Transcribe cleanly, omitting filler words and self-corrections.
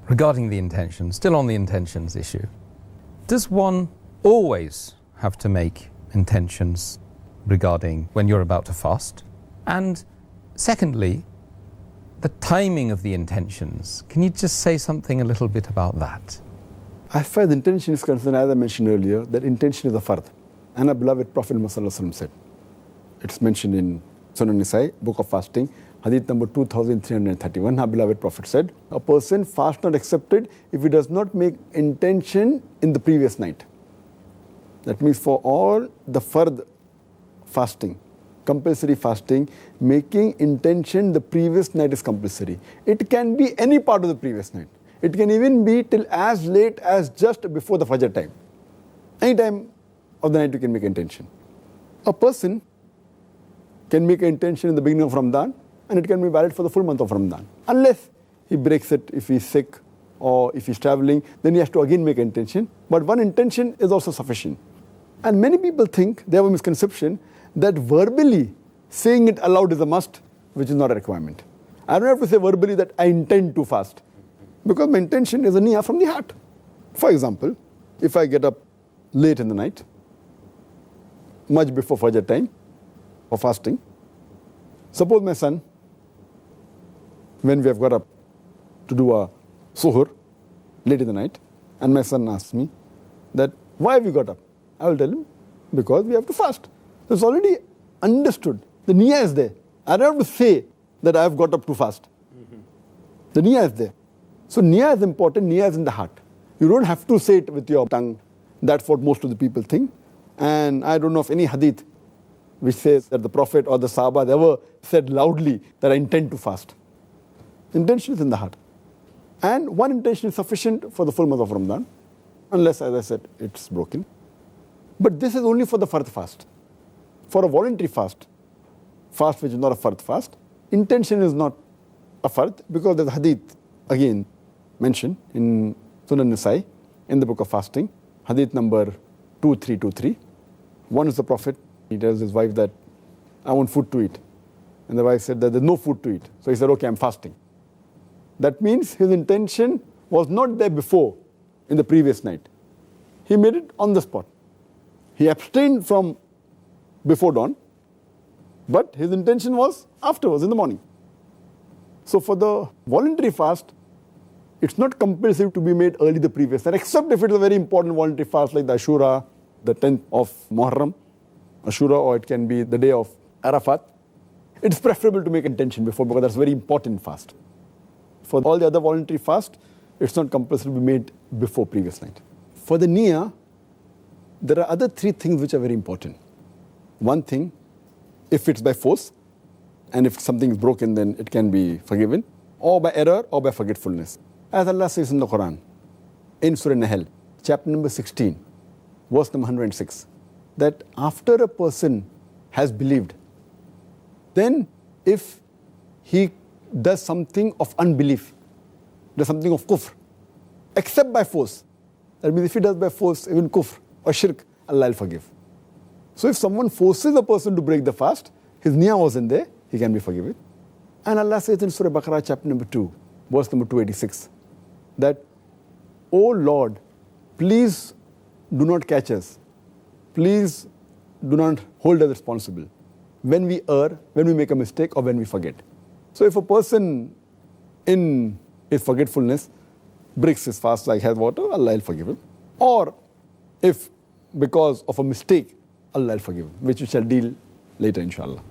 Regarding the intention, still on the intentions issue, does one always have to make intentions regarding when you're about to fast? And secondly, the timing of the intentions. Can you just say something a little bit about that? As far as intention is concerned, as I mentioned earlier, that intention is a fard. And our beloved Prophet Muhammad said, it's mentioned in Sunan Nisai, Book of Fasting, Hadith number 2331, our beloved Prophet said, a person fast not accepted if he does not make intention in the previous night. That means for all the fard fasting, compulsory fasting, making intention the previous night is compulsory. It can be any part of the previous night. It can even be till as late as just before the Fajr time. Any time of the night you can make intention. A person can make an intention in the beginning of Ramadan and it can be valid for the full month of Ramadan. Unless he breaks it if he's sick or if he's traveling, then he has to again make an intention. But one intention is also sufficient. And many people think, they have a misconception, that verbally saying it aloud is a must, which is not a requirement. I don't have to say verbally that I intend to fast, because my intention is a niyyah from the heart. For example, if I get up late in the night, much before Fajr time, for fasting, suppose my son, when we have got up to do a suhoor late in the night, and my son asks me that, why have you got up? I will tell him, because we have to fast. So it's already understood. The niyyah is there. I don't have to say that I have got up to fast. The niyyah is there. So niyyah is important, niyyah is in the heart. You don't have to say it with your tongue. That's what most of the people think. And I don't know of any hadith which says that the Prophet or the Sahaba ever said loudly that I intend to fast. Intention is in the heart. And one intention is sufficient for the full month of Ramadan, unless, as I said, it's broken. But this is only for the fard fast. For a voluntary fast which is not a fard fast, intention is not a fard, because there's a hadith, again, mentioned in Sunan Nisai, in the book of fasting, hadith number 2323. One is the Prophet, he tells his wife that, I want food to eat. And the wife said that there's no food to eat. So he said, okay, I'm fasting. That means his intention was not there before, in the previous night. He made it on the spot. He abstained from before dawn, but his intention was afterwards, in the morning. So for the voluntary fast, it's not compulsory to be made early the previous night, except if it's a very important voluntary fast like the Ashura, the 10th of Muharram, Ashura, or it can be the day of Arafat. It's preferable to make intention before, because that's a very important fast. For all the other voluntary fast, it's not compulsory to be made before previous night. For the niyyah, there are other three things which are very important. One thing, if it's by force, and if something is broken, then it can be forgiven, or by error, or by forgetfulness. As Allah says in the Quran, in Surah Nahl, chapter number 16, verse number 106, that after a person has believed, then if he does something of unbelief, does something of kufr, except by force, that means if he does by force, even kufr or shirk, Allah will forgive. So if someone forces a person to break the fast, his niyyah wasn't there, he can be forgiven. And Allah says in Surah Baqarah chapter number 2, verse number 286, that, O Lord, please do not catch us. Please do not hold us responsible when we err, when we make a mistake, or when we forget. So if a person in his forgetfulness breaks his fast like has water, Allah will forgive him. Or if because of a mistake, Allah will forgive him, which we shall deal later, inshallah.